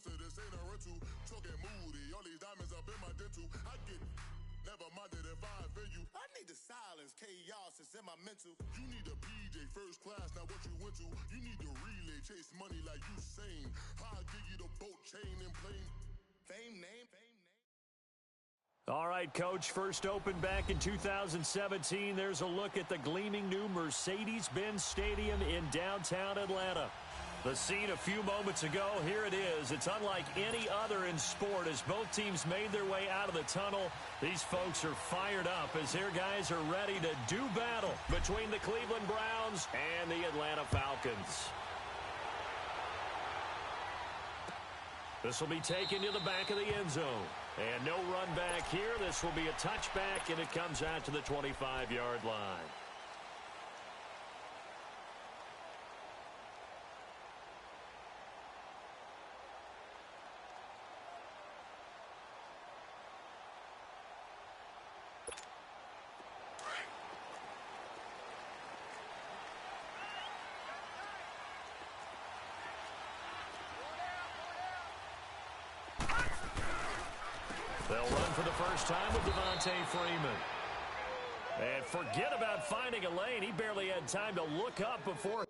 Professor, this ain't a rental. Talking moody, all these diamonds up in my dental. I get never minded if I offend you. I need the silence, chaos is in my mental. You need a PJ first class, not what you went to. You need to relay, chase money like you sane. How I give you the boat chain and plane. Fame name. All right, Coach, first opened back in 2017. There's a look at the gleaming new Mercedes-Benz Stadium in downtown Atlanta. The scene a few moments ago, here it is. It's unlike any other in sport as both teams made their way out of the tunnel. These folks are fired up as their guys are ready to do battle between the Cleveland Browns and the Atlanta Falcons. This will be taken to the back of the end zone. And no run back here. This will be a touchback, and it comes out to the 25-yard line. They'll run for the first time with Devontae Freeman. And forget about finding a lane. He barely had time to look up before.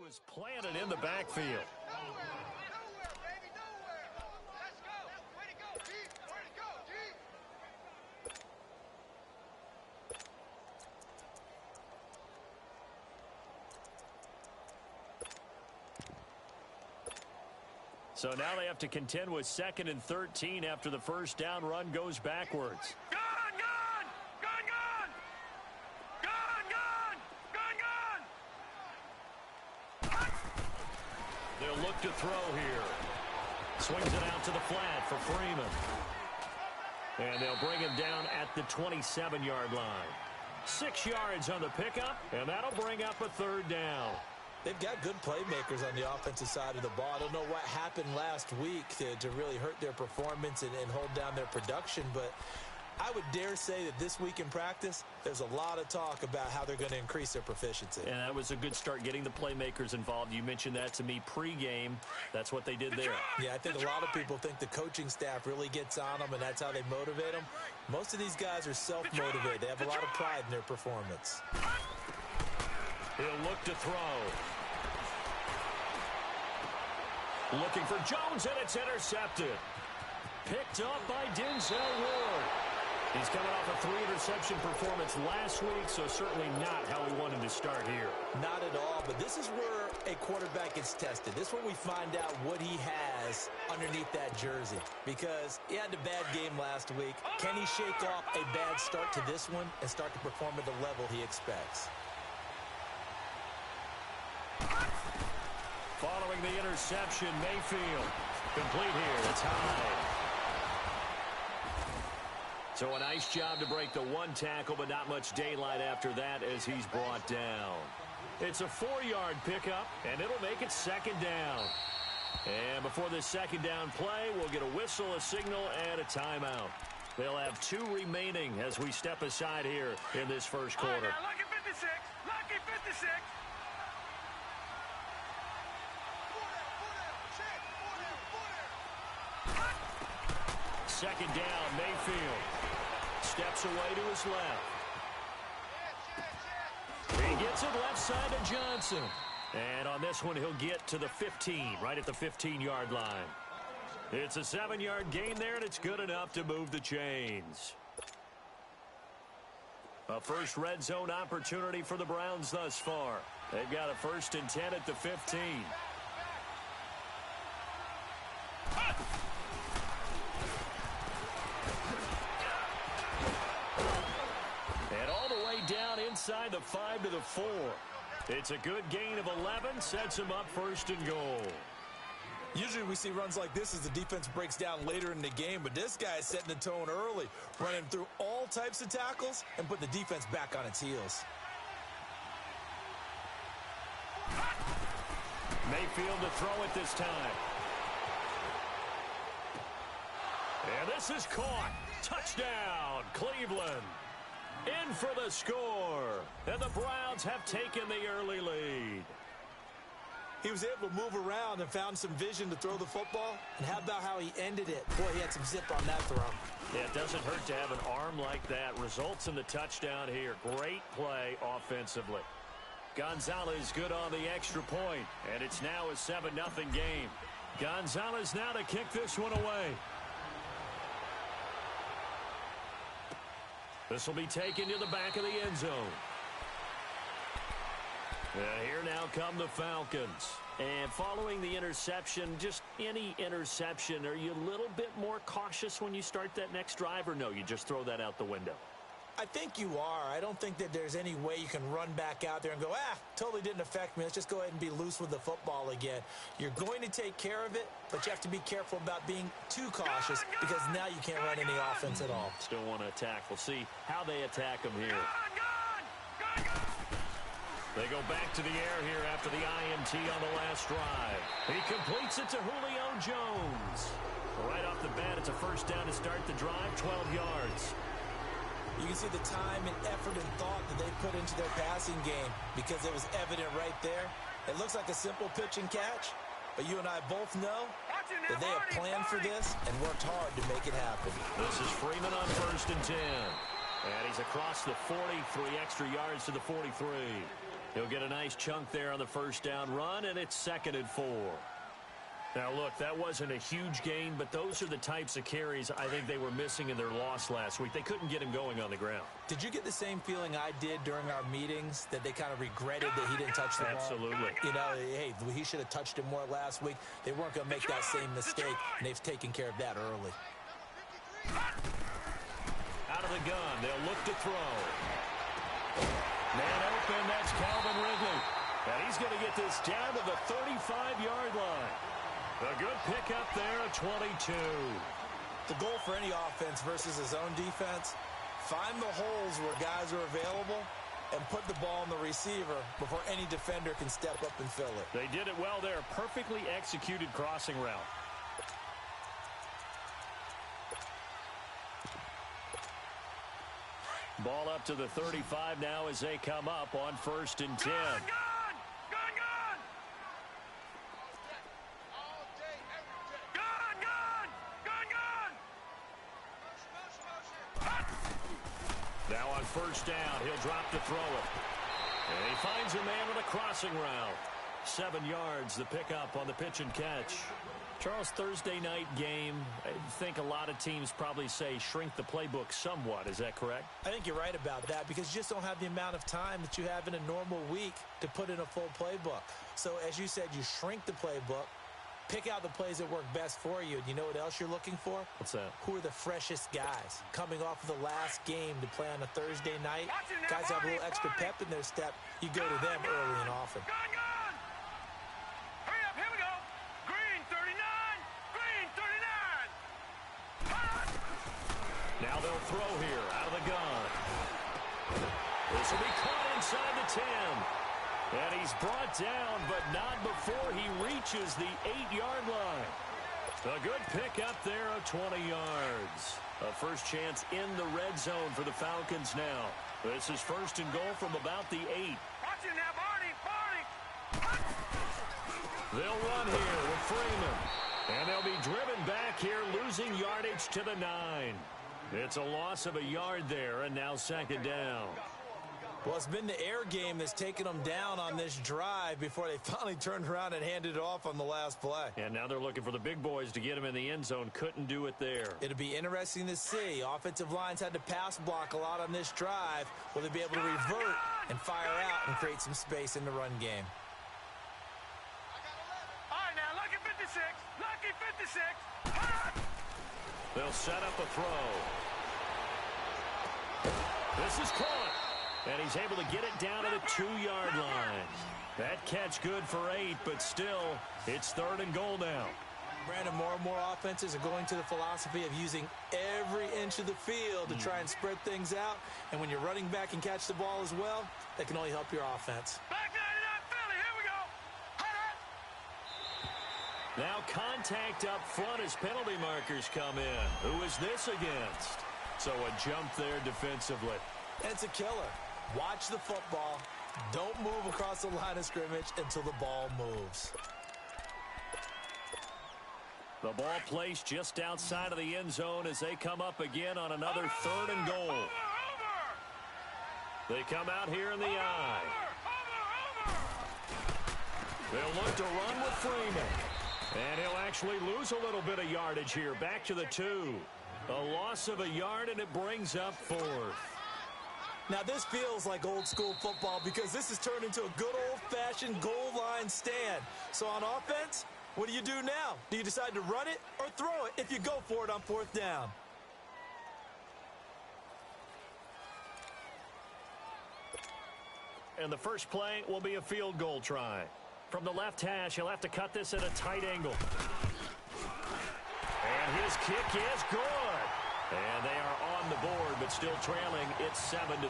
Was planted in the backfield. So now they have to contend with 2nd and 13 after the first down run goes backwards. They'll look to throw here. Swings it out to the flat for Freeman. And they'll bring him down at the 27-yard line. 6 yards on the pickup, and that'll bring up a 3rd down. They've got good playmakers on the offensive side of the ball. I don't know what happened last week to really hurt their performance and hold down their production, but I would dare say that this week in practice, there's a lot of talk about how they're going to increase their proficiency. And that was a good start getting the playmakers involved. You mentioned that to me pregame. That's what they did there. Yeah, I think a lot of people think the coaching staff really gets on them, and that's how they motivate them. Most of these guys are self-motivated. They have a lot of pride in their performance. He'll look to throw. Looking for Jones, and it's intercepted. Picked up by Denzel Ward. He's coming off a 3-interception performance last week, so certainly not how we wanted to start here. Not at all, but this is where a quarterback gets tested. This is where we find out what he has underneath that jersey, because he had a bad game last week. Can he shake off a bad start to this one and start to perform at the level he expects? Following the interception, Mayfield. Complete here. It's high. So a nice job to break the 1 tackle, but not much daylight after that as he's brought down. It's a 4-yard pickup, and it'll make it 2nd down. And before this 2nd down play, we'll get a whistle, a signal, and a timeout. They'll have 2 remaining as we step aside here in this first quarter. All right, now, lucky 56. Lucky 56. Second down, Mayfield. Steps away to his left. He gets it left side to Johnson. And on this one, he'll get to the 15, right at the 15-yard line. It's a 7-yard gain there, and it's good enough to move the chains. A first red zone opportunity for the Browns thus far. They've got a 1st and 10 at the 15. Inside the 5 to the 4. It's a good gain of 11, sets him up 1st and goal. Usually we see runs like this as the defense breaks down later in the game, but this guy is setting the tone early, running through all types of tackles and put the defense back on its heels. Mayfield to throw it this time. And this is caught. Touchdown, Cleveland. In for the score. And the Browns have taken the early lead. He was able to move around and found some vision to throw the football. And how about how he ended it? Boy, he had some zip on that throw. Yeah, it doesn't hurt to have an arm like that. Results in the touchdown here. Great play offensively. Gonzalez good on the extra point, and it's now a 7-0 game. Gonzalez now to kick this one away. This will be taken to the back of the end zone. And here now come the Falcons. And following the interception, just any interception, are you a little bit more cautious when you start that next drive, or no, you just throw that out the window? I think you are. I don't think that there's any way you can run back out there and go, totally didn't affect me. Let's just go ahead and be loose with the football again. You're going to take care of it, but you have to be careful about being too cautious because now you can't run any offense at all. Still want to attack. We'll see how they attack them here. They go back to the air here after the INT on the last drive. He completes it to Julio Jones. Right off the bat, it's a first down to start the drive, 12 yards. You can see the time and effort and thought that they put into their passing game because it was evident right there. It looks like a simple pitch and catch, but you and I both know that they have planned for this and worked hard to make it happen. This is Freeman on 1st and 10. And he's across the 40, 3 extra yards to the 43. He'll get a nice chunk there on the first down run, and it's 2nd and 4. Now, look, that wasn't a huge gain, but those are the types of carries I think they were missing in their loss last week. They couldn't get him going on the ground. Did you get the same feeling I did during our meetings, that they kind of regretted that he didn't touch the ball? Absolutely. You know, hey, he should have touched him more last week. They weren't going to make that same mistake, and they've taken care of that early. Out of the gun, they'll look to throw. Man open, that's Calvin Ridley. And he's going to get this down to the 35-yard line. A good pickup there at 22. The goal for any offense versus his own defense, find the holes where guys are available and put the ball on the receiver before any defender can step up and fill it. They did it well there. Perfectly executed crossing route. Ball up to the 35 now as they come up on 1st and 10. Now on 1st down, he'll drop to throw it. And he finds a man with a crossing route. 7 yards, the pickup on the pitch and catch. Charles, Thursday night game, I think a lot of teams probably say shrink the playbook somewhat. Is that correct? I think you're right about that because you just don't have the amount of time that you have in a normal week to put in a full playbook. So as you said, you shrink the playbook, pick out the plays that work best for you. And you know what else you're looking for? What's that? Who are the freshest guys coming off of the last game to play on a Thursday night? Guys have a little extra pep in their step. You go to them early and often. Hurry up, here we go. Green 39, green 39. Now they'll throw here out of the gun. This will be caught inside the 10. And he's brought down, but not before he reaches the 8-yard line. A good pickup there of 20 yards. A first chance in the red zone for the Falcons now. This is 1st and goal from about the 8. Watch it now, Barney. They'll run here with Freeman. And they'll be driven back here, losing yardage to the 9. It's a loss of a yard there, and now 2nd down. Well, it's been the air game that's taken them down on this drive before they finally turned around and handed it off on the last play. And now they're looking for the big boys to get him in the end zone. Couldn't do it there. It'll be interesting to see. Offensive lines had to pass block a lot on this drive. Will they be able to revert and fire out and create some space in the run game? All right, now, lucky 56, lucky 56. They'll set up a throw. This is caught. And he's able to get it down to the 2-yard line. That catch good for 8, but still, it's 3rd and goal now. Brandon, more and more offenses are going to the philosophy of using every inch of the field to try and spread things out. And when you're running back and catch the ball as well, that can only help your offense. Back 99 Philly, here we go. Now contact up front as penalty markers come in. Who is this against? So a jump there defensively. It's a killer. Watch the football. Don't move across the line of scrimmage until the ball moves. The ball placed just outside of the end zone as they come up again on another 3rd and goal. They come out here in the I. They'll look to run with Freeman. And he'll actually lose a little bit of yardage here. Back to the 2. A loss of a yard, and it brings up 4th. Now, this feels like old-school football because this has turned into a good old-fashioned goal line stand. So on offense, what do you do now? Do you decide to run it or throw it if you go for it on 4th down? And the first play will be a field goal try. From the left hash, he'll have to cut this at a tight angle. And his kick is good. And they are on the board, but still trailing. It's 7-3.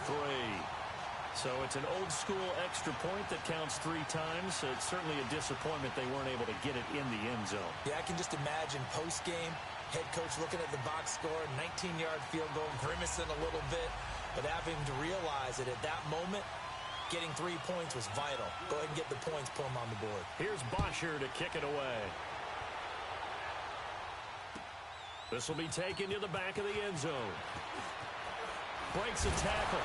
So it's an old-school extra point that counts 3 times. So it's certainly a disappointment they weren't able to get it in the end zone. Yeah, I can just imagine post-game, head coach looking at the box score, 19-yard field goal, grimacing a little bit, but having to realize that at that moment, getting 3 points was vital. Go ahead and get the points, put them on the board. Here's Bosher to kick it away. This will be taken to the back of the end zone. Breaks a tackle.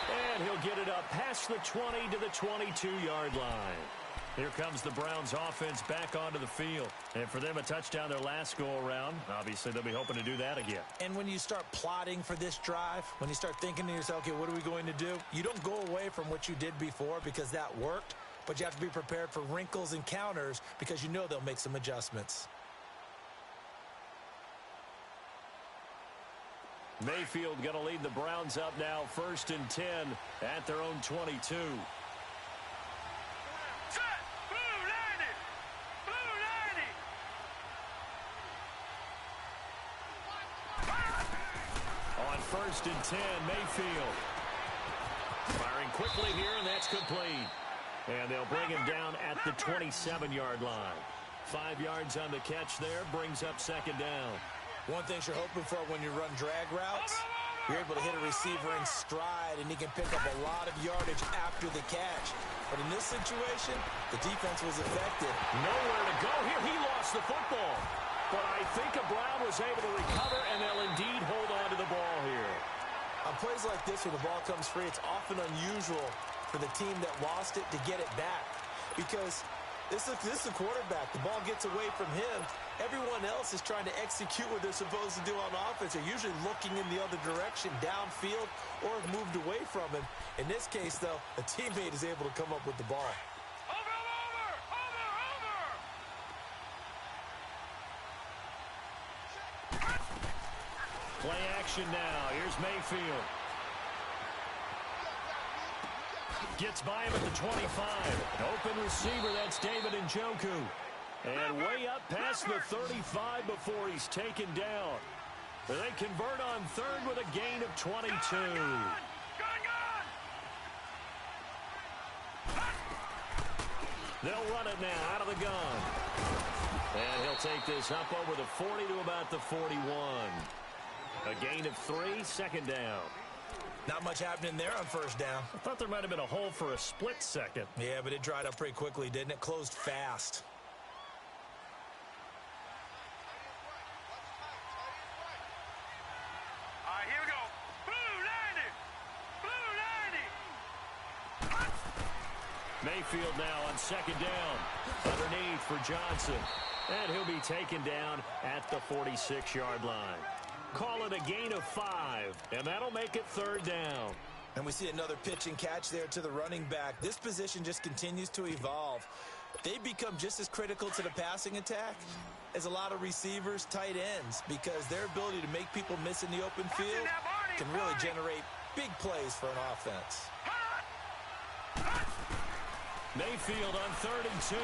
And he'll get it up past the 20 to the 22-yard line. Here comes the Browns offense back onto the field. And for them, a touchdown their last go-around. Obviously, they'll be hoping to do that again. And when you start plotting for this drive, when you start thinking to yourself, okay, what are we going to do? You don't go away from what you did before because that worked, but you have to be prepared for wrinkles and counters because you know they'll make some adjustments. Mayfield going to lead the Browns up now, 1st and 10 at their own 22. Set. Blue 90. Blue 90. On 1st and 10, Mayfield. Firing quickly here, and that's complete. And they'll bring him down at the 27-yard line. 5 yards on the catch there, brings up 2nd down. One thing you're hoping for when you run drag routes, you're able to hit a receiver in stride, and he can pick up a lot of yardage after the catch. But in this situation, the defense was effective. Nowhere to go here. He lost the football. But I think Brown was able to recover, and they'll indeed hold on to the ball here. On plays like this where the ball comes free, it's often unusual for the team that lost it to get it back. Because this is a quarterback. The ball gets away from him. Everyone else is trying to execute what they're supposed to do on offense. They're usually looking in the other direction, downfield, or have moved away from him. In this case, though, a teammate is able to come up with the ball. Play action now. Here's Mayfield. Gets by him at the 25. An open receiver, that's David Njoku. And way up past the 35 before he's taken down. They convert on 3rd with a gain of 22. They'll run it now out of the gun. And he'll take this up over the 40 to about the 41. A gain of 3, 2nd down. Not much happening there on 1st down. I thought there might have been a hole for a split second. Yeah, but it dried up pretty quickly, didn't it? Closed fast. All right, here we go. Blue 90. Blue 90. Mayfield now on 2nd down. Underneath for Johnson. And he'll be taken down at the 46-yard line. Call it a gain of 5, and that'll make it 3rd down. And we see another pitch and catch there to the running back. This position just continues to evolve. They become just as critical to the passing attack as a lot of receivers, tight ends, because their ability to make people miss in the open field can really generate big plays for an offense. Mayfield on 3rd and 2.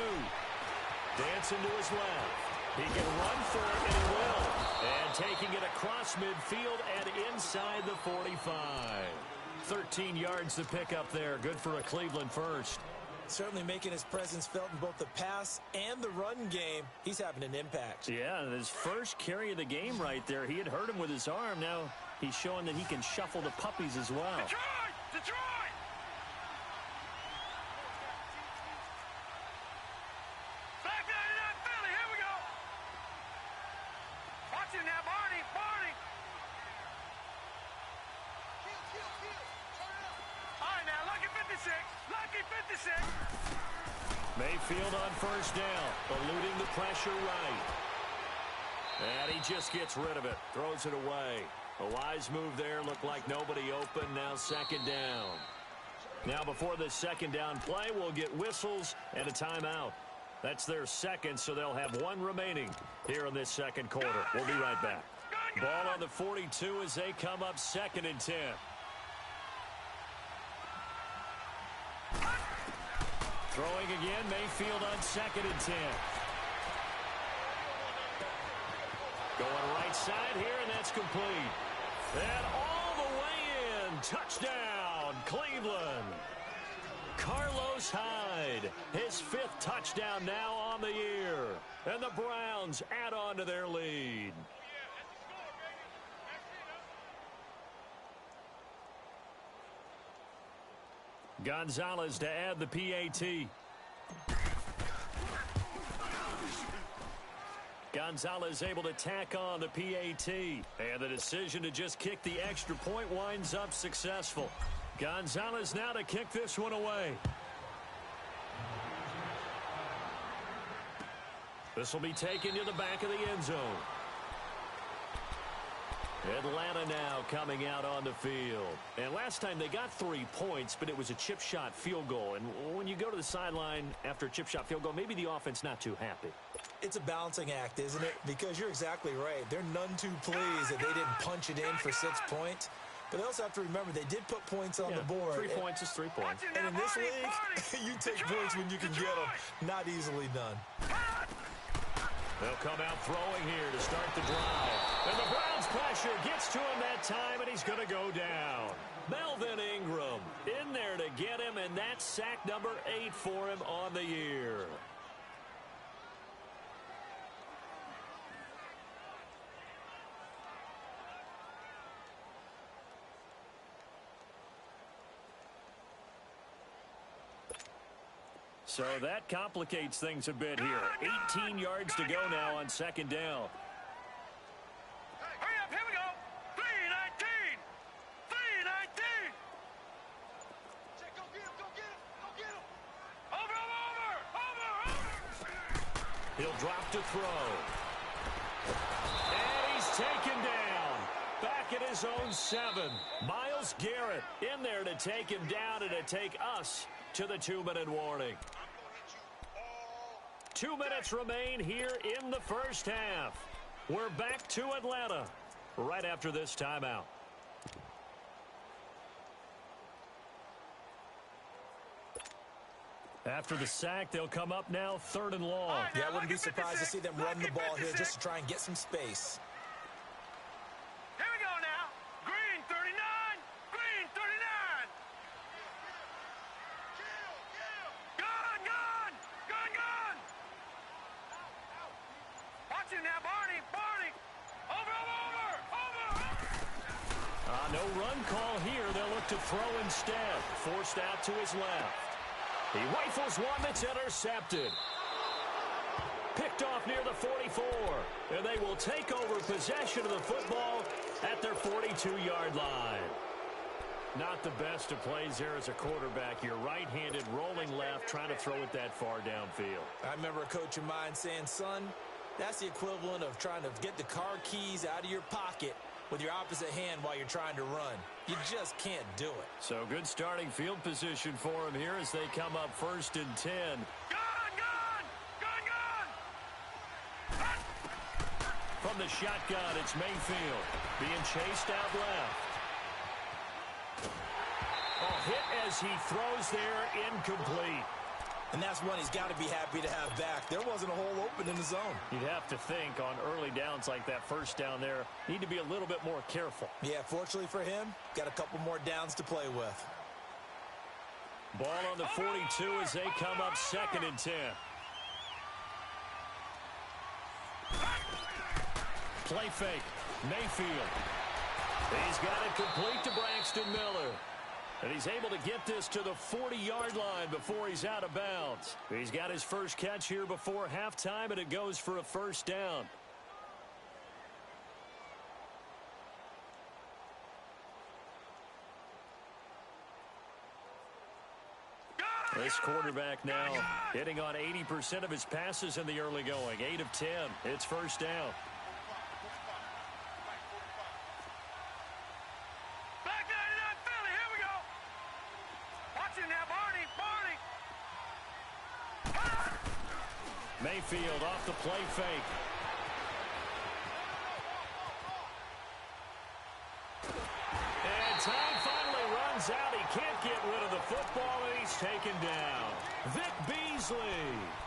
Dancing to his left. He can run for it, and he will. And taking it across midfield and inside the 45. 13 yards to pick up there. Good for a Cleveland first. Certainly making his presence felt in both the pass and the run game. He's having an impact. Yeah, his first carry of the game right there. He had hurt him with his arm. Now he's showing that he can shuffle the puppies as well. Detroit! Detroit! Back 99 Philly, here we go! Watch it now, Barney, Barney! All right, now, lucky 56, lucky 56! Mayfield on 1st down, eluding the pressure right. And he just gets rid of it, throws it away. A wise move there, looked like nobody open, now 2nd down. Now before this 2nd down play, we'll get whistles and a timeout. That's their second, so they'll have one remaining here in this 2nd quarter. We'll be right back. Ball on the 42 as they come up 2nd and 10. Throwing again, Mayfield on 2nd and 10. Going right side here, and that's complete. And all the way in, touchdown, Cleveland. Carlos Hyde, his 5th touchdown now on the year. And the Browns add on to their lead. Gonzalez to add the PAT. Gonzalez able to tack on the PAT. And the decision to just kick the extra point winds up successful. Gonzalez now to kick this one away. This will be taken to the back of the end zone. Atlanta now coming out on the field. And last time they got 3 points, but it was a chip shot field goal. And when you go to the sideline after a chip shot field goal, maybe the offense not too happy. It's a balancing act, isn't it? Because you're exactly right. They're none too pleased that they didn't punch it in for 6 points. But they also have to remember they did put points on the board. 3 points is 3 points. And in this league, you take points when you can get them. Not easily done. They'll come out throwing here to start the drive. And the Browns pressure gets to him that time, and he's going to go down. Melvin Ingram in there to get him, and that's sack number 8 for him on the year. So that complicates things a bit here. 18 yards to go now on 2nd down. Hurry up, here we go. 3-19. 3-19. Go get him, go get him, go get him. Over. He'll drop to throw. And he's taken down. Back at his own 7. Myles Garrett in there to take him down and to take us to the 2-minute warning. 2 minutes remain here in the first half. We're back to Atlanta right after this timeout. After the sack, they'll come up now 3rd and long. Yeah, I wouldn't be surprised to see them run the ball here just to try and get some space. Here we go now. Green 39. Green 39. Gun. Watch it now, Barney. Over. No run call here. They'll look to throw instead. Forced out to his left. He rifles one that's intercepted. Picked off near the 44. And they will take over possession of the football at their 42-yard line. Not the best of plays there as a quarterback. You're right-handed, rolling left, trying to throw it that far downfield. I remember a coach of mine saying, son, that's the equivalent of trying to get the car keys out of your pocket with your opposite hand while you're trying to run. You just can't do it. So good starting field position for him here as they come up 1st and 10. Gun. From the shotgun, it's Mayfield being chased out left. hit as he throws there, incomplete. And that's one he's got to be happy to have back. There wasn't a hole open in the zone. You'd have to think on early downs like that first down there, need to be a little bit more careful. Yeah, fortunately for him, got a couple more downs to play with. Ball on the 42 as they come up 2nd and 10. Play fake. Mayfield. He's got it complete to Braxton Miller. And he's able to get this to the 40-yard line before he's out of bounds. He's got his first catch here before halftime, and it goes for a first down. This quarterback now hitting on 80% of his passes in the early going. 8 of 10. It's first down. Back 99 Philly, here we go. Watch him now, Barney. Mayfield off the play fake. And time finally runs out. He can't get rid of the football, and he's taken down. Vic Beasley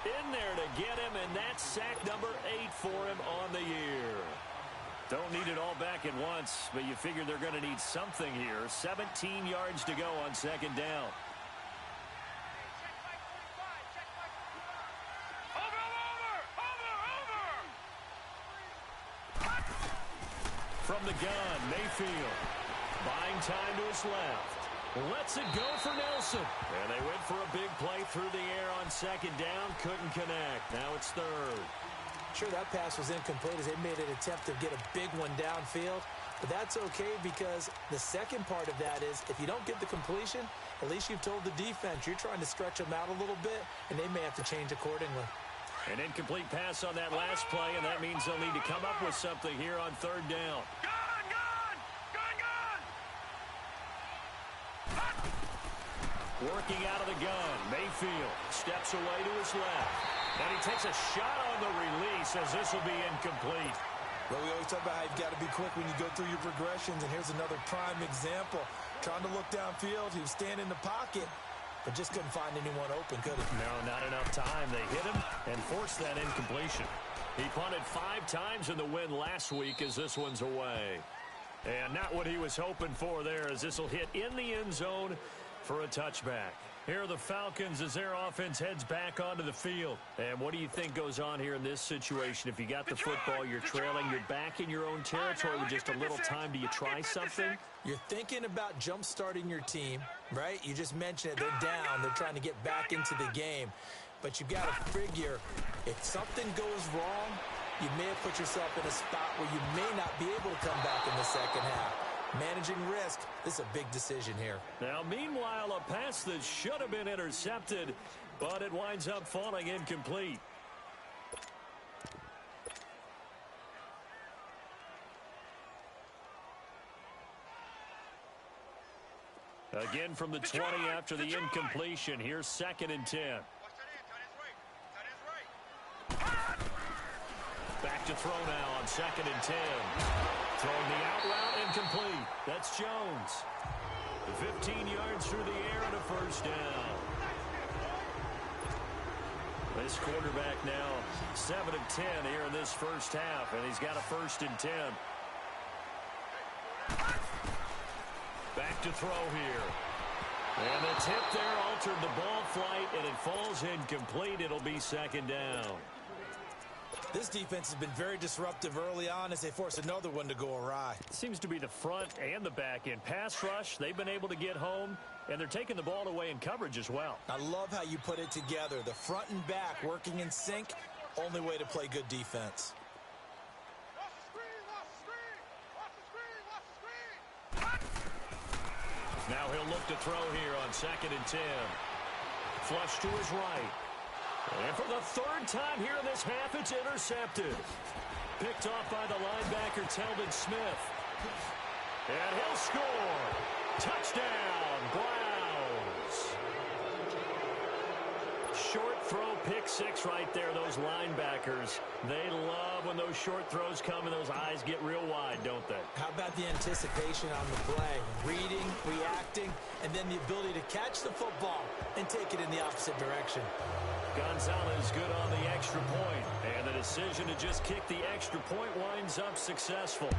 in there to get him, and that's sack number 8 for him on the year. Don't need it all back at once, but you figure they're going to need something here. 17 yards to go on 2nd down. From the gun, Mayfield. Buying time to his left. Lets it go for Nelson. And they went for a big play through the air on 2nd down. Couldn't connect. Now it's 3rd. Sure, that pass was incomplete as they made an attempt to get a big one downfield. But that's okay because the second part of that is if you don't get the completion, at least you've told the defense you're trying to stretch them out a little bit, and they may have to change accordingly. An incomplete pass on that last play, and that means they'll need to come up with something here on 3rd down. Working out of the gun, Mayfield steps away to his left. And he takes a shot on the release as this will be incomplete. Well, we always talk about how you've got to be quick when you go through your progressions, and here's another prime example. Trying to look downfield, he was standing in the pocket, but just couldn't find anyone open, could he? No, not enough time. They hit him and forced that incompletion. He punted 5 times in the win last week as this one's away. And not what he was hoping for there as this will hit in the end zone for a touchback. Here are the Falcons as their offense heads back onto the field. And what do you think goes on here in this situation? If you got the football, you're trailing, you're back in your own territory with just a little time. Do you try something? You're thinking about jump-starting your team, right? You just mentioned it. They're down. They're trying to get back into the game. But you got to figure if something goes wrong, you may have put yourself in a spot where you may not be able to come back in the second half. Managing risk, this is a big decision here. Now, meanwhile, a pass that should have been intercepted, but it winds up falling incomplete. Again from the 20 after the incompletion. Here's 2nd and 10. Back to throw now on 2nd and 10. Throwing the out route incomplete. That's Jones. 15 yards through the air and a first down. This quarterback now 7 of 10 here in this first half, and he's got a 1st and 10. Back to throw here. And the tip there altered the ball flight, and it falls incomplete. It'll be 2nd down. This defense has been very disruptive early on as they force another one to go awry. Seems to be the front and the back end. Pass rush, they've been able to get home, and they're taking the ball away in coverage as well. I love how you put it together. The front and back working in sync, only way to play good defense. Now he'll look to throw here on 2nd and 10. Flush to his right. And for the 3rd time here in this half, it's intercepted. Picked off by the linebacker, Telvin Smith. And he'll score. Touchdown, Browns. short throw pick six right there. Those linebackers, they love when those short throws come and those eyes get real wide, don't they? How about the anticipation on the play? Reading, reacting, and then the ability to catch the football and take it in the opposite direction. Gonzalez good on the extra point, and the decision to just kick the extra point winds up successful.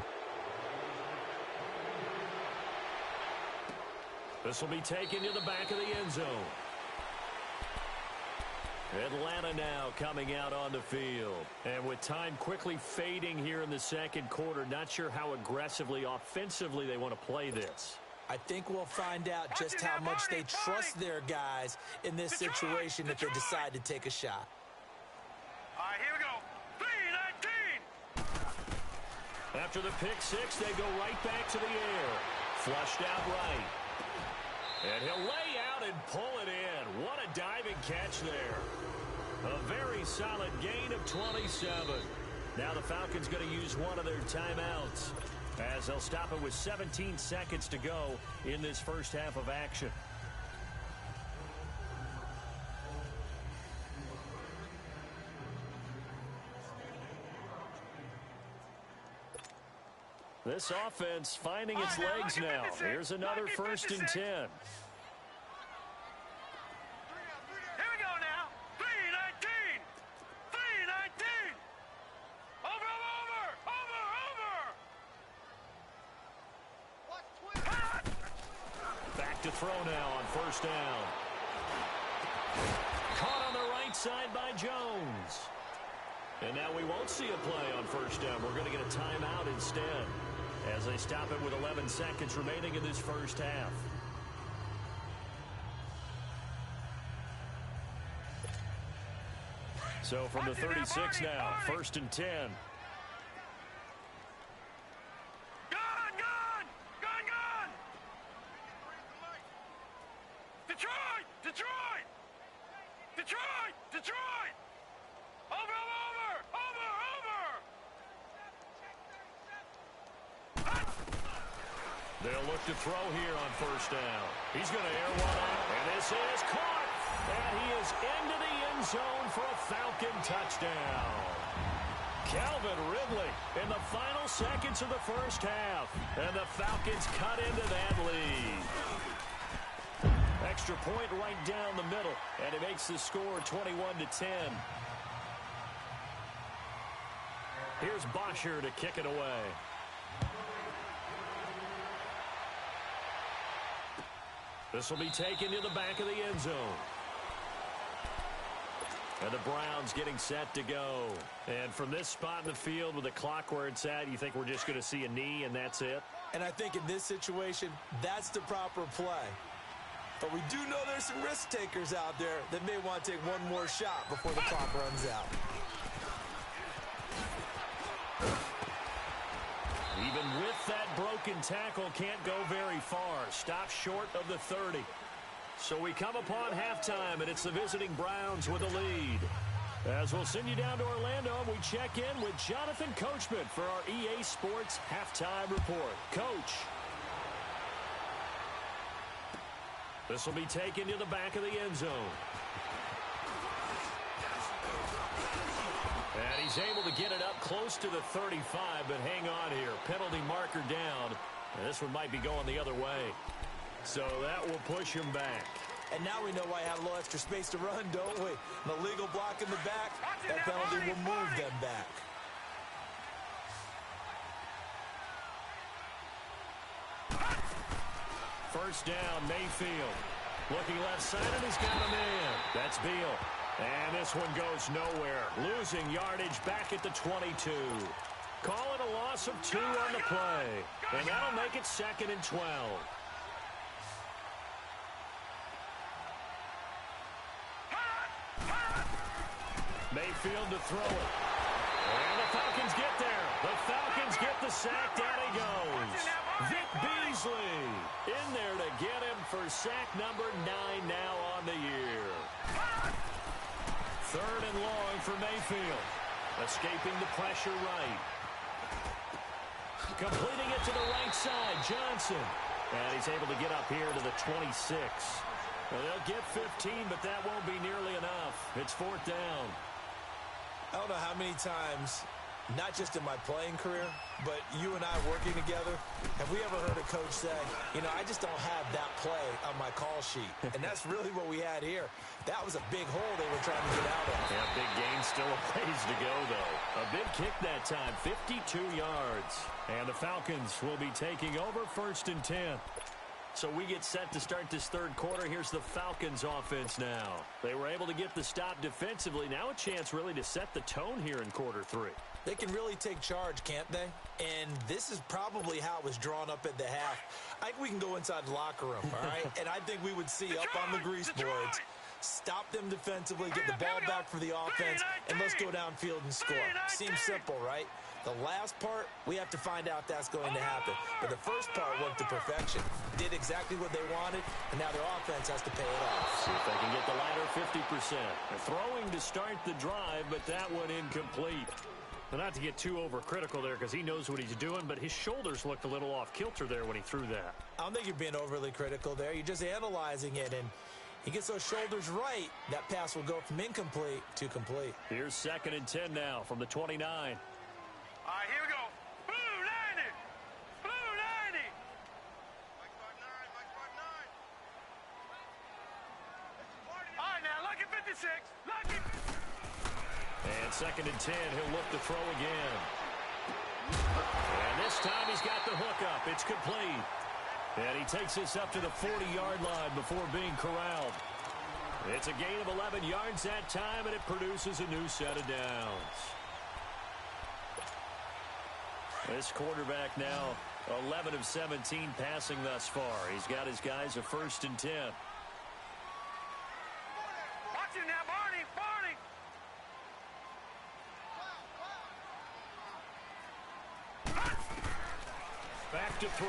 This will be taken to the back of the end zone. Atlanta now coming out on the field. And with time quickly fading here in the second quarter, not sure how aggressively, offensively they want to play this. I think we'll find out just how much they trust their guys in this situation if they decide to take a shot. All right, here we go. 3-19. After the pick six, they go right back to the air. Flushed out right. And he'll lay out and pull it in. What a diving catch there. A very solid gain of 27. Now the Falcons going to use one of their timeouts, as they'll stop it with 17 seconds to go in this first half of action. This offense finding its legs now. Here's another 1st and 10. Here we go now. 3-19. 3-19. Over. Back to throw now on 1st down. Caught on the right side by Jones. And now we won't see a play on 1st down. We're going to get a timeout instead, as they stop it with 11 seconds remaining in this first half. So from the 36 now, 1st and 10. Gone. Detroit. Over. They'll look to throw here on 1st down. He's going to air one out, and this is caught. And he is into the end zone for a Falcon touchdown. Calvin Ridley in the final seconds of the first half. And the Falcons cut into that lead. Extra point right down the middle, and it makes the score 21-10. Here's Bosher to kick it away. This will be taken to the back of the end zone. And the Browns getting set to go. And from this spot in the field with the clock where it's at, you think we're just going to see a knee and that's it? And I think in this situation, that's the proper play. But we do know there's some risk takers out there that may want to take one more shot before the clock runs out. Even with that broken tackle, can't go very far. Stop short of the 30. So we come upon halftime, and it's the visiting Browns with a lead. As we'll send you down to Orlando, we check in with Jonathan Coachman for our EA Sports Halftime Report. Coach. This will be taken to the back of the end zone. And he's able to get it up close to the 35, but hang on here. Penalty marker down. And this one might be going the other way. So that will push him back. And now we know why I have a little extra space to run, don't we? An illegal block in the back, that penalty will move them back. First down, Mayfield. Looking left side, and he's got a man. That's Beal. And this one goes nowhere. Losing yardage back at the 22. Call it a loss of 2 on the play. And that'll make it 2nd and 12. Mayfield to throw it. And the Falcons get there. The Falcons get the sack. Down he goes. Vic Beasley in there to get him for sack number 9 now on the year. 3rd and long for Mayfield. Escaping the pressure right. Completing it to the right side, Johnson. And he's able to get up here to the 26. Well, they'll get 15, but that won't be nearly enough. It's 4th down. I don't know how many times, not just in my playing career, but you and I working together, have we ever heard a coach say, you know, I just don't have that play on my call sheet. And that's really what we had here. That was a big hole they were trying to get out of. Yeah, big gain, still a ways to go, though. A big kick that time, 52 yards. And the Falcons will be taking over 1st and 10. So we get set to start this 3rd quarter. Here's the Falcons offense now. They were able to get the stop defensively. Now a chance really to set the tone here in quarter 3. They can really take charge, can't they? And this is probably how it was drawn up at the half. I think we can go inside the locker room, all right? And I think we would see up on the grease boards, stop them defensively, get the ball back for the offense, and let's go downfield and score. Seems simple, right? The last part, we have to find out that's going to happen. But the first part worked to perfection. Did exactly what they wanted, and now their offense has to pay it off. See if they can get the latter 50%. They're throwing to start the drive, but that one incomplete. Well, not to get too overcritical there because he knows what he's doing, but his shoulders looked a little off kilter there when he threw that. I don't think you're being overly critical there. You're just analyzing it, and he gets those shoulders right. That pass will go from incomplete to complete. Here's 2nd and 10 now from the 29. All right, here we go. Blue 90. Blue 90. Mike 5'9", Mike 5'9". All right, now, lucky 56. Lucky. And 2nd and 10, he'll look to throw again. And this time he's got the hook up. It's complete. And he takes this up to the 40-yard line before being corralled. It's a gain of 11 yards that time, and it produces a new set of downs. This quarterback now 11 of 17 passing thus far. He's got his guys a 1st and 10. Watch him now, Barney. Barney. Back to throw.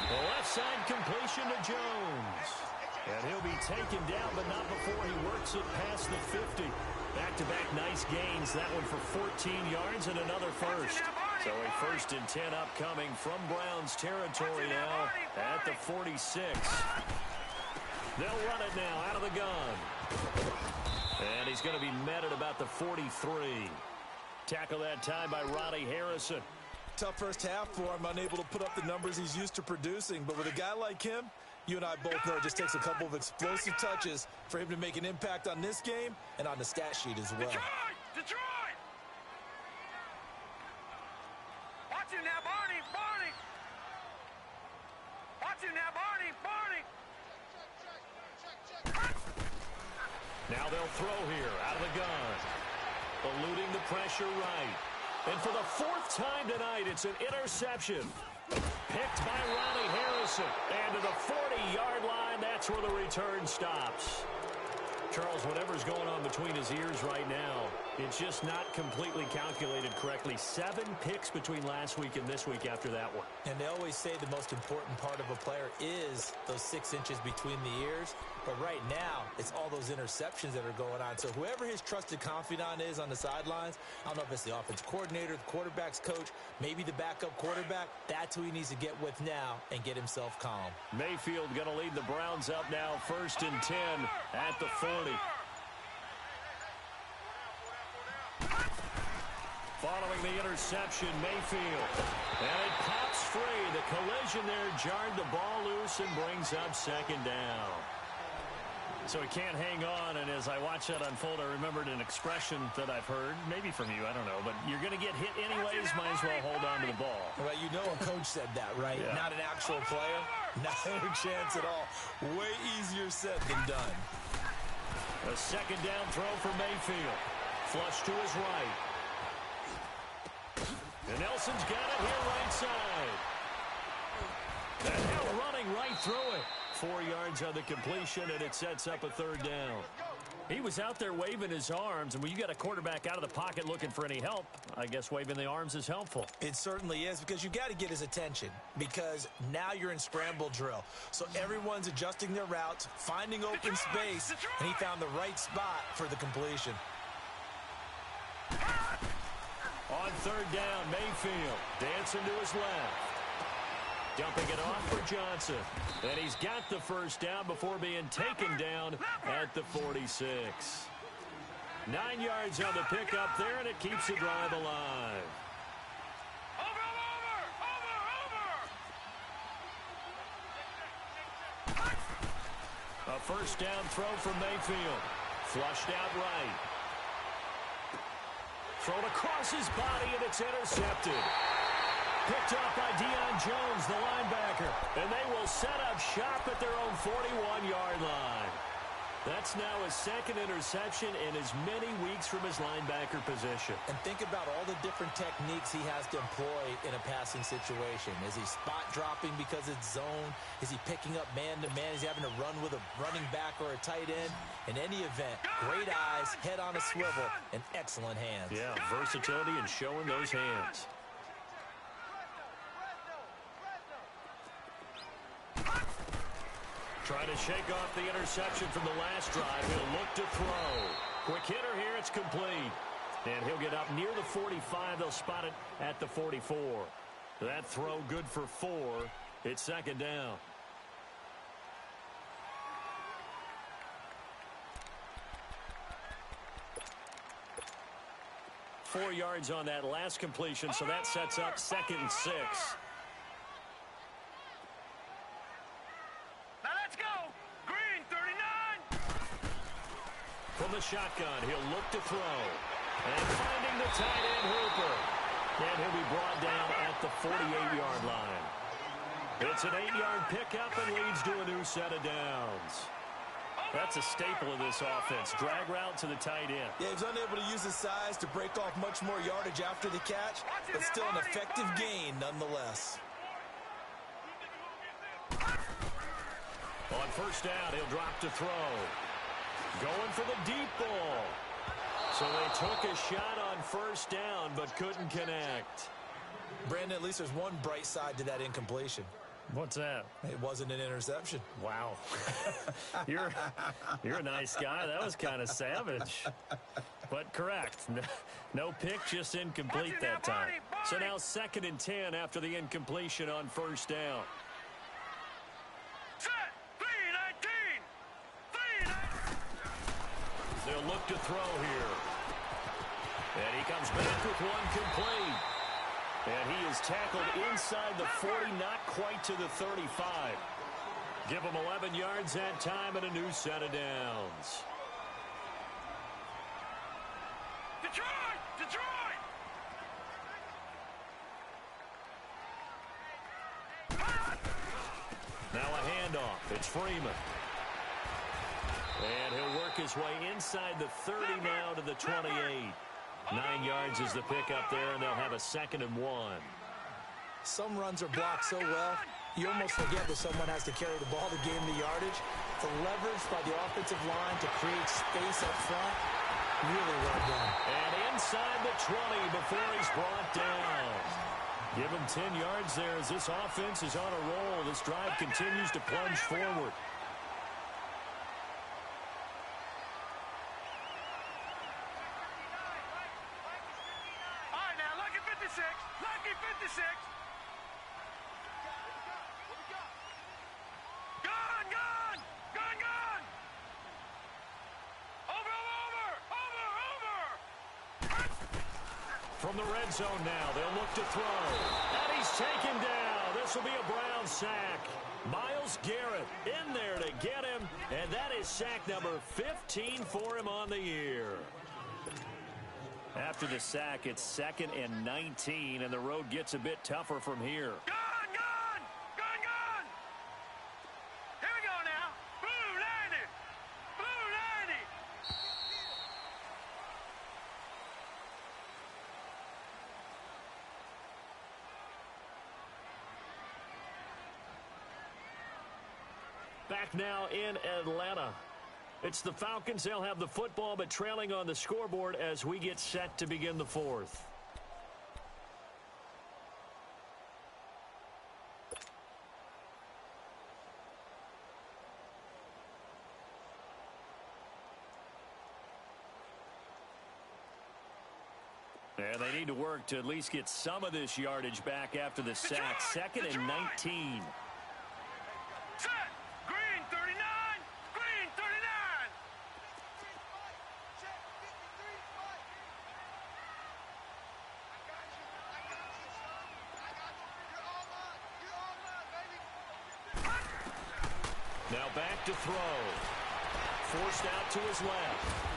The left side completion to Jones. And he'll be taken down, but not before he works it past the 50. Back-to-back nice gains. That one for 14 yards and another first. So a 1st and 10 upcoming from Browns territory now at the 46. They'll run it now out of the gun. And he's going to be met at about the 43. Tackle that time by Ronnie Harrison. Tough first half for him, unable to put up the numbers he's used to producing. But with a guy like him, you and I both know it just takes a couple of explosive touches for him to make an impact on this game and on the stat sheet as well. Detroit! Watch him now, Barney! Barney! Watch him now, Barney! Barney! Now they'll throw here out of the gun. Eluding the pressure right. And for the 4th time tonight, it's an interception. Picked by Ronnie Harrison. And to the 40-yard line, that's where the return stops. Charles, whatever's going on between his ears right now, it's just not completely calculated correctly. 7 picks between last week and this week after that one. And they always say the most important part of a player is those 6 inches between the ears. But right now, it's all those interceptions that are going on. So whoever his trusted confidant is on the sidelines, I don't know if it's the offense coordinator, the quarterback's coach, maybe the backup quarterback, that's who he needs to get with now and get himself calm. Mayfield going to lead the Browns up now 1st and 10 at the 40. Following the interception, Mayfield. And it pops free. The collision there jarred the ball loose and brings up 2nd down. So he can't hang on, and as I watch that unfold, I remembered an expression that I've heard, maybe from you, I don't know, but you're going to get hit anyways, might as well hold on to the ball. Well, you know a coach said that, right? Yeah. Not an actual player. Not a chance at all. Way easier said than done. A 2nd down throw for Mayfield. Flush to his right. And Nelson's got it here right side. And now running right through it. 4 yards on the completion, and it sets up a 3rd down. He was out there waving his arms, and when you got a quarterback out of the pocket looking for any help, I guess waving the arms is helpful. It certainly is, because you got to get his attention, because now you're in scramble drill. So everyone's adjusting their routes, finding open space, and he found the right spot for the completion. On 3rd down, Mayfield dancing to his left. Dumping it off for Johnson. And he's got the first down before being taken down at the 46. 9 yards on the pickup there, and it keeps the drive alive. A first down throw from Mayfield. Flushed out right. Thrown across his body, and it's intercepted. Picked up by Deion Jones, the linebacker. And they will set up shop at their own 41-yard line. That's now his second interception in as many weeks from his linebacker position. And think about all the different techniques he has to employ in a passing situation. Is he spot dropping because it's zone? Is he picking up man-to-man? Is he having to run with a running back or a tight end? In any event, great eyes, head on a swivel, and excellent hands. Yeah, versatility and showing those hands. Trying to shake off the interception from the last drive. He'll look to throw. Quick hitter here. It's complete. And he'll get up near the 45. They'll spot it at the 44. That throw good for 4. It's second down. Four yards on that last completion, so that sets up 2nd and 6. From the shotgun, he'll look to throw. And finding the tight end, Hooper. And he'll be brought down at the 48-yard line. It's an 8-yard pickup and leads to a new set of downs. That's a staple of this offense. Drag route to the tight end. Yeah, he was unable to use his size to break off much more yardage after the catch, but still an effective gain nonetheless. On first down, he'll drop to throw. Going for the deep ball. So they took a shot on first down, but couldn't connect. Brandon, at least there's one bright side to that incompletion. What's that? It wasn't an interception. Wow. You're a nice guy. That was kind of savage. But correct. No pick, just incomplete that time. So now 2nd and 10 after the incompletion on first down. They'll look to throw here. And he comes back with one complete. And he is tackled inside the 40, not quite to the 35. Give him 11 yards that time and a new set of downs. Detroit! Detroit! Now a handoff. It's Freeman. And he'll work his way inside the 30 now to the 28. 9 yards is the pickup there, and they'll have a 2nd and 1. Some runs are blocked so well, you almost forget that someone has to carry the ball to gain the yardage. The leverage by the offensive line to create space up front, really well done. And inside the 20 before he's brought down. Give him 10 yards there as this offense is on a roll. This drive continues to plunge forward. Lucky 56. Gone. Over. From the red zone now, they'll look to throw. And he's taken down. This will be a Brown sack. Myles Garrett in there to get him, and that is sack number 15 for him on the year. After the sack, it's 2nd and 19, and the road gets a bit tougher from here. Gone. Here we go now. Blue 90. Back now in Atlanta. It's the Falcons. They'll have the football, but trailing on the scoreboard as we get set to begin the 4th. And they need to work to at least get some of this yardage back after the sack. Second and 19. Set. Green 39. Green 39. Now back to throw. Forced out to his left.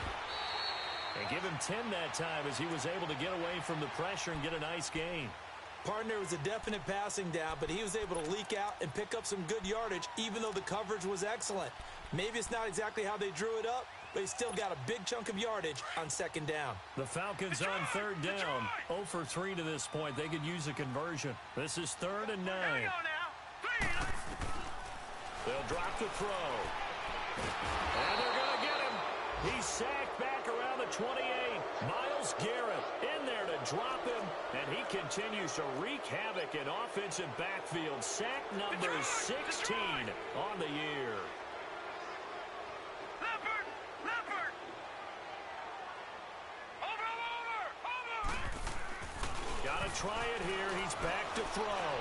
And give him 10 that time as he was able to get away from the pressure and get a nice gain. Partner was a definite passing down, but he was able to leak out and pick up some good yardage, even though the coverage was excellent. Maybe it's not exactly how they drew it up, but he still got a big chunk of yardage on second down. The Falcons on third down. 0 for 3 to this point. They could use a conversion. This is 3rd and 9. They'll drop the throw. And they're going to get him. He's sacked back around the 28. Miles Garrett in there to drop him, and he continues to wreak havoc in offensive backfield. Sack number 16 on the year. Leopard. Over. Got to try it here. He's back to throw.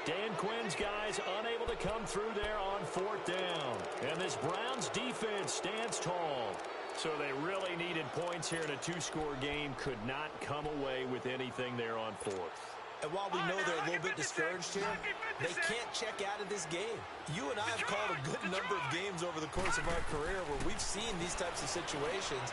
Dan Quinn's guys unable to come through there on 4th down. And this Browns defense stands tall. So they really needed points here in a 2-score game. Could not come away with anything there on 4th. And while we know they're a little bit discouraged here, they can't check out of this game. You and I have called a good number of games over the course of our career where we've seen these types of situations.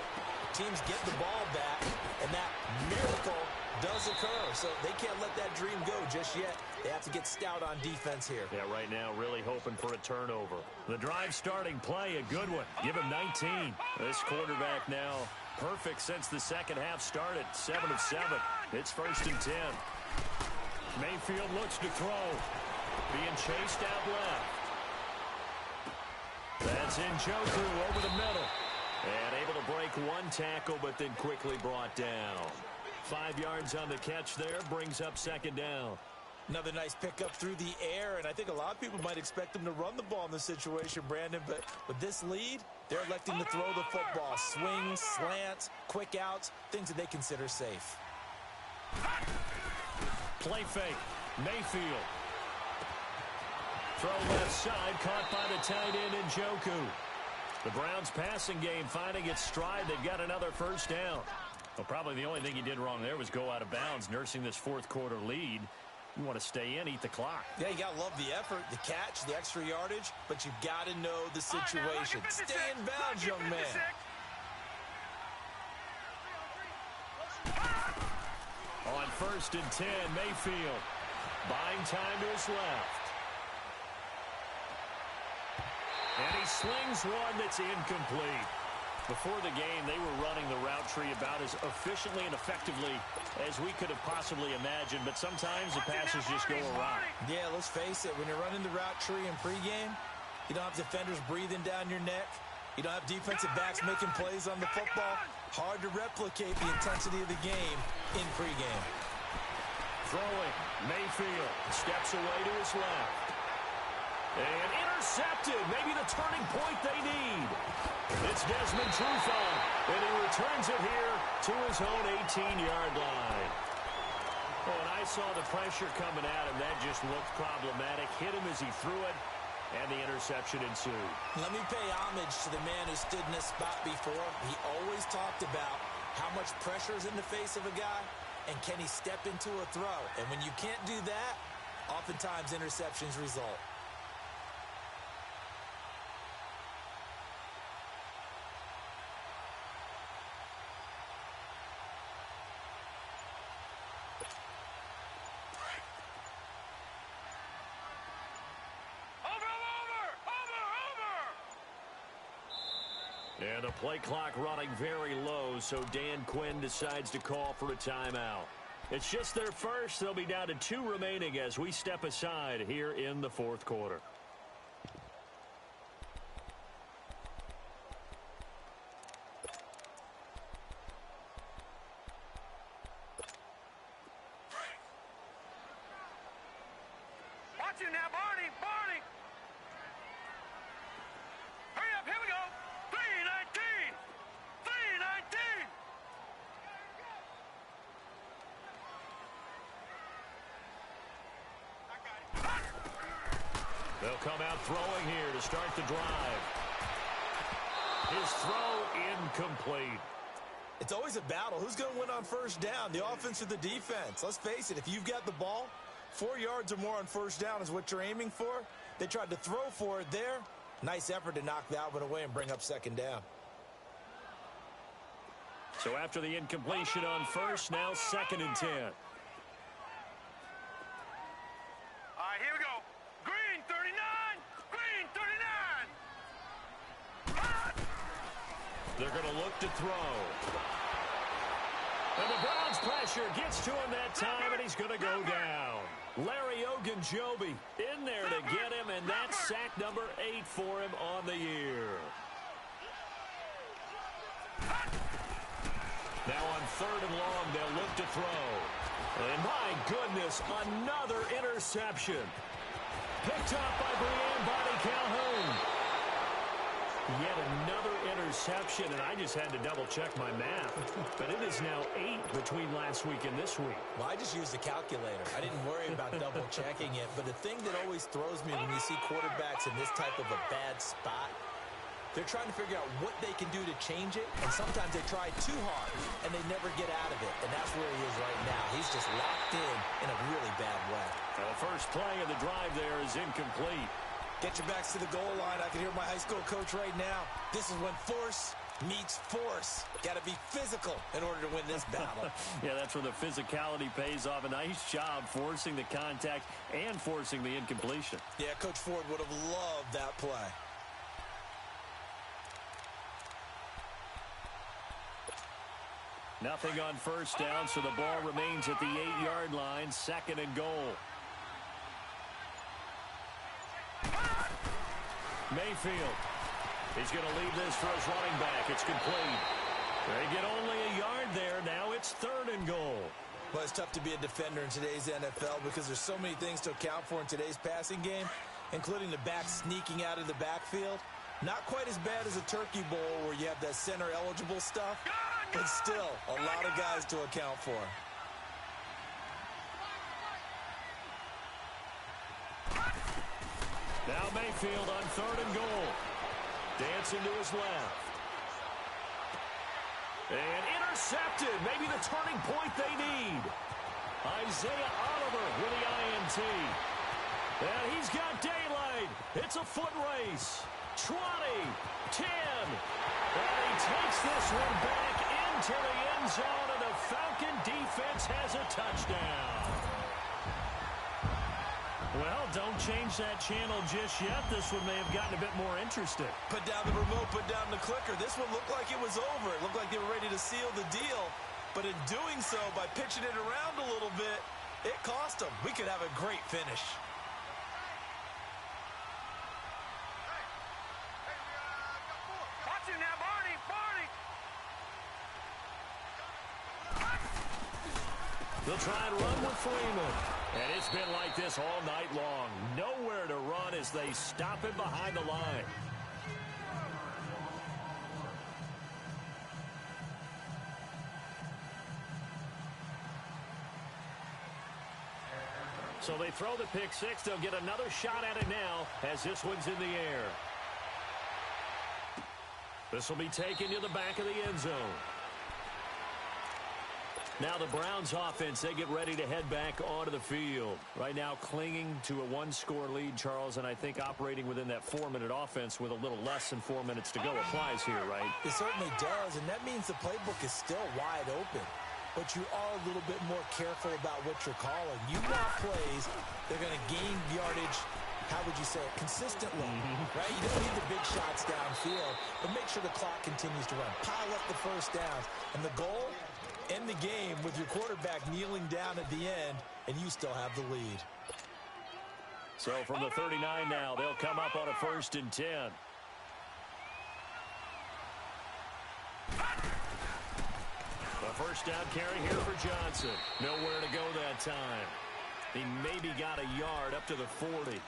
Teams get the ball back, and that miracle does occur. So they can't let that dream go just yet. They have to get stout on defense here. Yeah, right now really hoping for a turnover. The drive starting play, a good one. Give him 19. This quarterback now perfect since the second half started. 7 of 7. It's 1st and 10. Mayfield looks to throw. Being chased out left. That's Njoku over the middle. And able to break one tackle, but then quickly brought down. 5 yards on the catch there, brings up 2nd down. Another nice pickup through the air, and I think a lot of people might expect them to run the ball in this situation, Brandon, but with this lead, they're electing to throw the football. Swings, slants, quick outs, things that they consider safe. Play fake. Mayfield. Throw left side, caught by the tight end Njoku. The Browns passing game finding its stride. They've got another 1st down. Well, probably the only thing he did wrong there was go out of bounds, nursing this 4th quarter lead. You want to stay in, eat the clock. Yeah, you got to love the effort, the catch, the extra yardage, but you've got to know the situation. Stay in bounds, young man. On 1st and 10, Mayfield buying time to his left. And he slings one that's incomplete. Before the game, they were running the route tree about as efficiently and effectively as we could have possibly imagined, but sometimes the passes just go awry. Yeah, let's face it, when you're running the route tree in pregame, you don't have defenders breathing down your neck. You don't have defensive backs making plays on the football. Hard to replicate the intensity of the game in pregame. Throwing, Mayfield steps away to his left. And intercepted, maybe the turning point they need. It's Desmond Trufant, and he returns it here to his own 18-yard line. Oh, and I saw the pressure coming at him. That just looked problematic. Hit him as he threw it, and the interception ensued. Let me pay homage to the man who stood in this spot before. He always talked about how much pressure is in the face of a guy, and can he step into a throw. And when you can't do that, oftentimes interceptions result. And the play clock running very low, so Dan Quinn decides to call for a timeout. It's just their first. They'll be down to 2 remaining as we step aside here in the 4th quarter. Watch it now, Barney. Hurry up, here we go. 3:19. They'll come out throwing here to start the drive. His throw incomplete. It's always a battle. Who's going to win on first down, the offense or the defense? Let's face it, if you've got the ball, 4 yards or more on first down is what you're aiming for. They tried to throw for it there. Nice effort to knock that one away and bring up second down. So after the incompletion on first, now 2nd and 10. All right, here we go. Green 39. Green 39. They're going to look to throw. And the Browns pressure gets to him that time, and he's going to go down. Larry Ogunjobi in there to get him, and that's sack number 8 for him on the year. Now on 3rd and long, they'll look to throw. And my goodness, another interception. Picked up by Brian Bonnie Calhoun. Yet another interception, and I just had to double-check my math. But it is now 8 between last week and this week. Well, I just used a calculator. I didn't worry about double-checking it. But the thing that always throws me when you see quarterbacks in this type of a bad spot, they're trying to figure out what they can do to change it, and sometimes they try too hard, and they never get out of it, and that's where he is right now. He's just locked in a really bad way. Now the first play of the drive there is incomplete. Get your backs to the goal line. I can hear my high school coach right now. This is when force meets force. Got to be physical in order to win this battle. Yeah, that's where the physicality pays off. A nice job forcing the contact and forcing the incompletion. Yeah, Coach Ford would have loved that play. Nothing on first down, so the ball remains at the 8-yard line, 2nd and goal. Mayfield. He's going to leave this for his running back. It's complete. They get only a yard there. Now it's 3rd and goal. Well, it's tough to be a defender in today's NFL because there's so many things to account for in today's passing game, including the back sneaking out of the backfield. Not quite as bad as a turkey bowl where you have that center-eligible stuff, but still a lot of guys to account for. Now Mayfield on 3rd and goal. Dancing to his left. And intercepted. Maybe the turning point they need. Isaiah Oliver with the INT. And he's got daylight. It's a foot race. 20, 10. And he takes this one back into the end zone, and the Falcon defense has a touchdown. Well, don't change that channel just yet. This one may have gotten a bit more interesting. Put down the remote, put down the clicker. This one looked like it was over. It looked like they were ready to seal the deal. But in doing so, by pitching it around a little bit, it cost them. We could have a great finish. Watch him now, Barney. Barney. They'll try and run with Freeman. And it's been like this all night long. Nowhere to run as they stop him behind the line. So they throw the pick six. They'll get another shot at it now as this one's in the air. This will be taken to the back of the end zone. Now the Browns offense, they get ready to head back onto the field. Right now clinging to a one-score lead, Charles, and I think operating within that 4-minute offense with a little less than 4 minutes to go applies here, right? It certainly does, and that means the playbook is still wide open. But you are a little bit more careful about what you're calling. You want plays, they're going to gain yardage, how would you say it, consistently, right? You don't need the big shots downfield, but make sure the clock continues to run. Pile up the first downs, and the goal, end the game with your quarterback kneeling down at the end, and you still have the lead. So from the 39 now, they'll come up on a 1st and 10. A first down carry here for Johnson. Nowhere to go that time. He maybe got a yard up to the 40.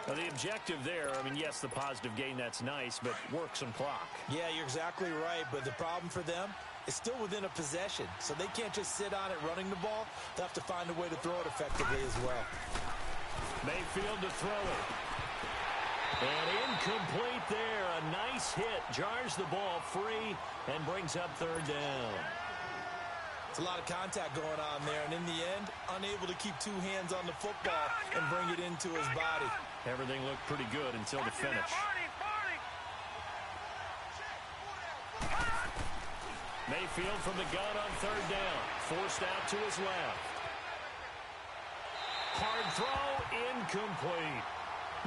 Now the objective there, I mean, yes, the positive gain, that's nice, but work some clock. Yeah, you're exactly right, but the problem for them is still within a possession, so they can't just sit on it running the ball. They'll have to find a way to throw it effectively as well. Mayfield to throw it. And incomplete there. A nice hit. Jars the ball free and brings up third down. It's a lot of contact going on there, and in the end, unable to keep two hands on the football and bring it into his body. Everything looked pretty good until the finish. Mayfield from the gun on third down. Forced out to his left. Hard throw, incomplete.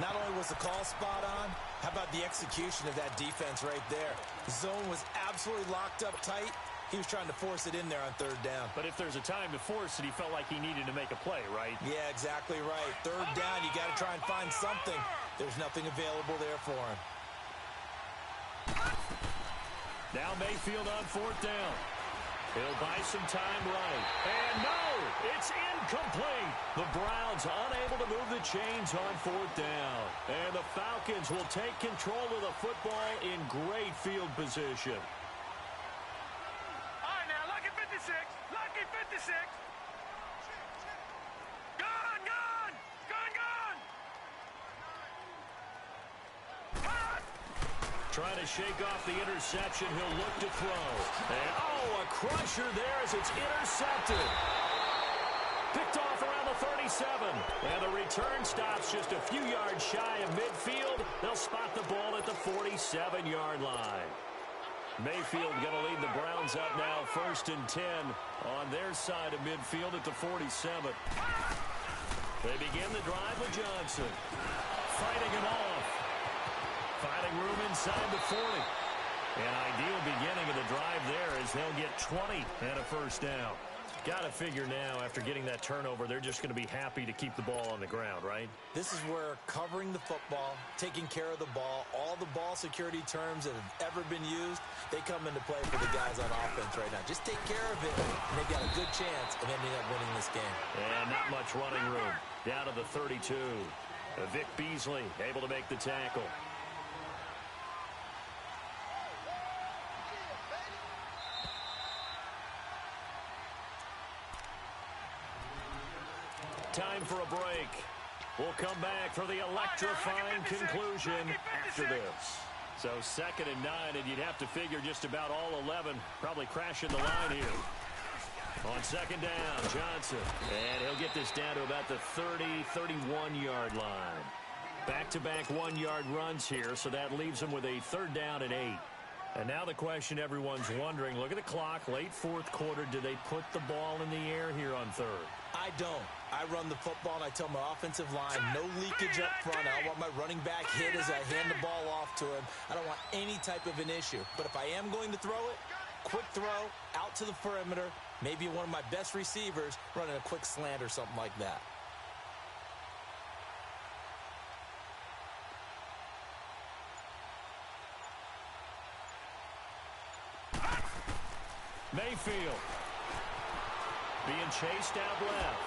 Not only was the call spot on, how about the execution of that defense right there? The zone was absolutely locked up tight. He was trying to force it in there on third down. But if there's a time to force it, he felt like he needed to make a play, right? Yeah, exactly right. Third down, you got to try and find something. There's nothing available there for him. Now Mayfield on fourth down. He'll buy some time running. And no, it's incomplete. The Browns unable to move the chains on fourth down. And the Falcons will take control of the football in great field position. All right, now, lucky 56. Lucky 56. Gone, gone. Gone, gone. Trying to shake off the interception. He'll look to throw. And, a crusher there as it's intercepted. Picked off around the 37. And the return stops just a few yards shy of midfield. They'll spot the ball at the 47-yard line. Mayfield going to lead the Browns up now, 1st and 10 on their side of midfield at the 47. They begin the drive with Johnson. Fighting him off. Finding room inside the 40. An ideal beginning of the drive there as they'll get 20 and a first down. Got to figure now, after getting that turnover, they're just going to be happy to keep the ball on the ground, right? This is where covering the football, taking care of the ball, all the ball security terms that have ever been used, they come into play for the guys on offense right now. Just take care of it, and they've got a good chance of ending up winning this game. And not much running room. Down to the 32. Vic Beasley able to make the tackle. Time for a break. We'll come back for the electrifying conclusion after this. So 2nd and 9, and you'd have to figure just about all 11 probably crashing the line here. On 2nd down, Johnson. And he'll get this down to about the 30, 31-yard line. Back-to-back 1-yard runs here, so that leaves him with a 3rd down and 8. And now the question everyone's wondering, look at the clock, late 4th quarter, do they put the ball in the air here on 3rd? I don't. I run the football, and I tell my offensive line, no leakage up front. I don't want my running back hit as I hand the ball off to him. I don't want any type of an issue. But if I am going to throw it, quick throw, out to the perimeter, maybe one of my best receivers running a quick slant or something like that. Mayfield being chased out left.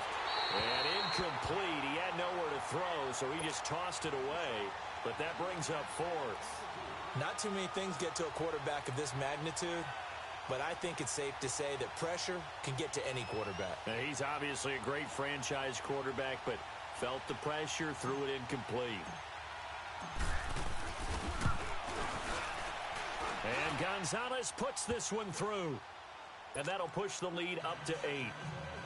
And incomplete. He had nowhere to throw, so he just tossed it away. But that brings up 4th. Not too many things get to a quarterback of this magnitude, but I think it's safe to say that pressure can get to any quarterback. Now, he's obviously a great franchise quarterback, but felt the pressure, threw it incomplete. And Gonzalez puts this one through. And that'll push the lead up to 8.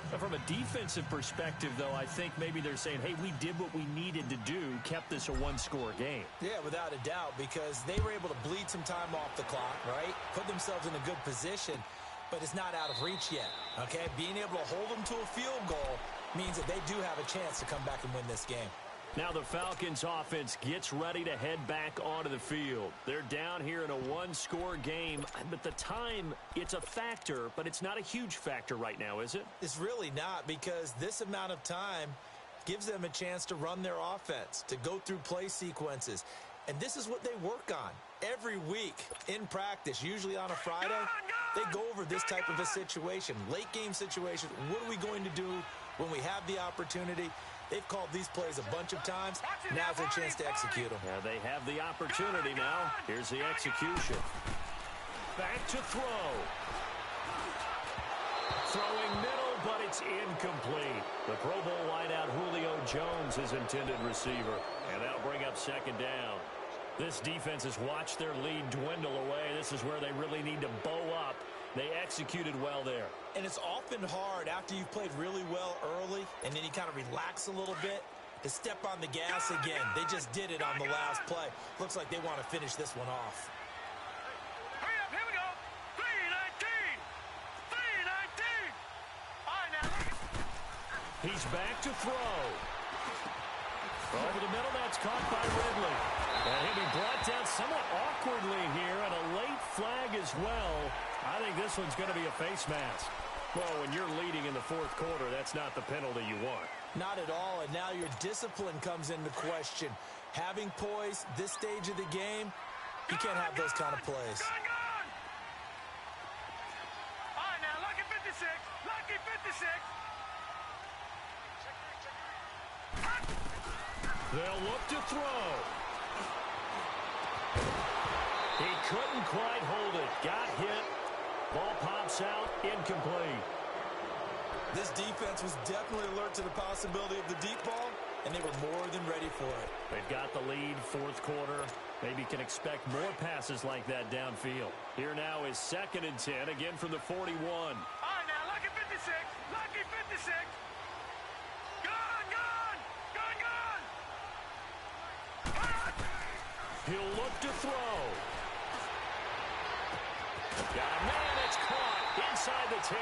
But from a defensive perspective, though, I think maybe they're saying, hey, we did what we needed to do, kept this a one-score game. Yeah, without a doubt, because they were able to bleed some time off the clock, right? Put themselves in a good position, but it's not out of reach yet, okay? Being able to hold them to a field goal means that they do have a chance to come back and win this game. Now the Falcons offense gets ready to head back onto the field. They're down here in a one-score game, but the time, it's a factor, but it's not a huge factor right now, is it? It's really not, because this amount of time gives them a chance to run their offense, to go through play sequences. And this is what they work on every week in practice, usually on a Friday. They go over this type of a situation, late game situation. What are we going to do when we have the opportunity? They've called these plays a bunch of times. Now's their chance to execute them. Yeah, they have the opportunity now. Here's the execution. Back to throw. Throwing middle, but it's incomplete. The Pro Bowl wideout Julio Jones is intended receiver, and that'll bring up second down. This defense has watched their lead dwindle away. This is where they really need to bow up. They executed well there. And it's often hard after you've played really well early and then you kind of relax a little bit to step on the gas again. They just did it on the last play. Looks like they want to finish this one off. Hurry up, here we go. 3-19. 3-19. All right, now look. He's back to throw. Over the middle, that's caught by Ridley. And he'll be brought down somewhat awkwardly here, and a late flag as well. I think this one's going to be a face mask. Well, when you're leading in the fourth quarter, that's not the penalty you want. Not at all, and now your discipline comes into question. Having poise this stage of the game, you can't have those kind of plays. Gone. All right, now, lucky 56. Lucky 56. They'll look to throw. He couldn't quite hold it. Got hit. Ball pops out. Incomplete. This defense was definitely alert to the possibility of the deep ball, and they were more than ready for it. They've got the lead, fourth quarter. Maybe can expect more passes like that downfield. Here now is 2nd and 10, again from the 41. All right, now, lucky 56. Lucky 56. Gone. He'll look to throw. Got a man, it's caught inside the 10.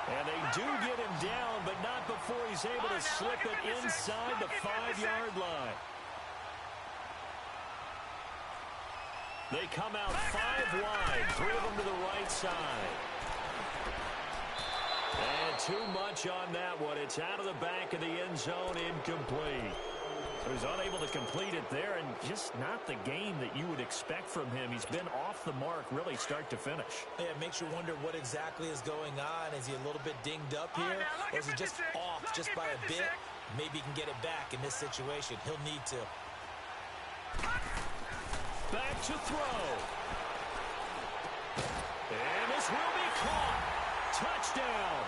And they do get him down, but not before he's able to slip it inside the 5-yard line. They come out 5 wide, 3 of them to the right side. And too much on that one. It's out of the back of the end zone, incomplete. He was unable to complete it there, and just not the game that you would expect from him. He's been off the mark really start to finish. Yeah, it makes you wonder what exactly is going on. Is he a little bit dinged up here, or is he just off just by a bit? Maybe he can get it back in this situation. He'll need to. Back to throw. And this will be caught. Touchdown.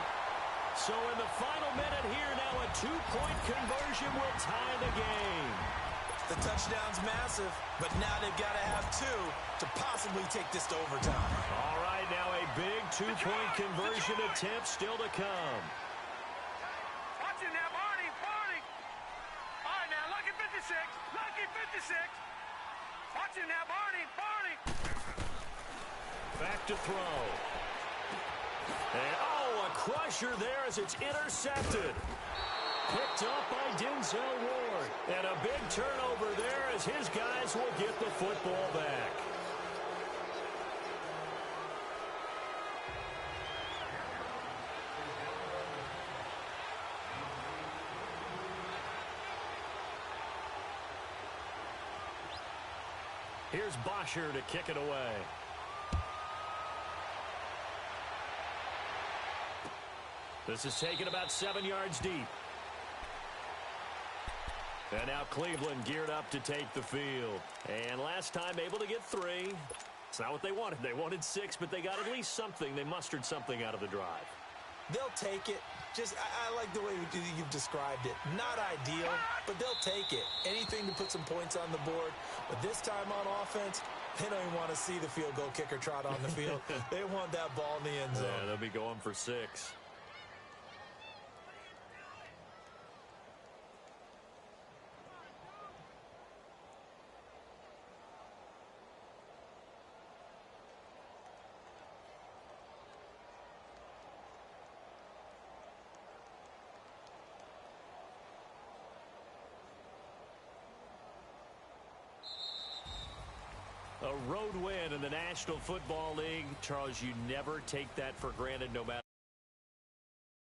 So in the final minute here now, a 2-point conversion will tie the game. The touchdown's massive, but now they've got to have 2 to possibly take this to overtime. All right, now a big 2-point conversion attempt still to come. Watch it now, Barney. All right, now, lucky 56. Lucky 56. Watch it now, Barney. Back to throw. And, a crusher there as it's intercepted. Picked up by Denzel Ward. And a big turnover there as his guys will get the football back. Here's Bosher to kick it away. This is taken about 7 yards deep. And now Cleveland geared up to take the field. And last time able to get 3. It's not what they wanted. They wanted 6, but they got at least something. They mustered something out of the drive. They'll take it. I like the way you've described it. Not ideal, but they'll take it. Anything to put some points on the board. But this time on offense, they don't even want to see the field goal kicker trot on the field. They want that ball in the end zone. Yeah, they'll be going for 6. A road win in the National Football League. Charles, you never take that for granted no matter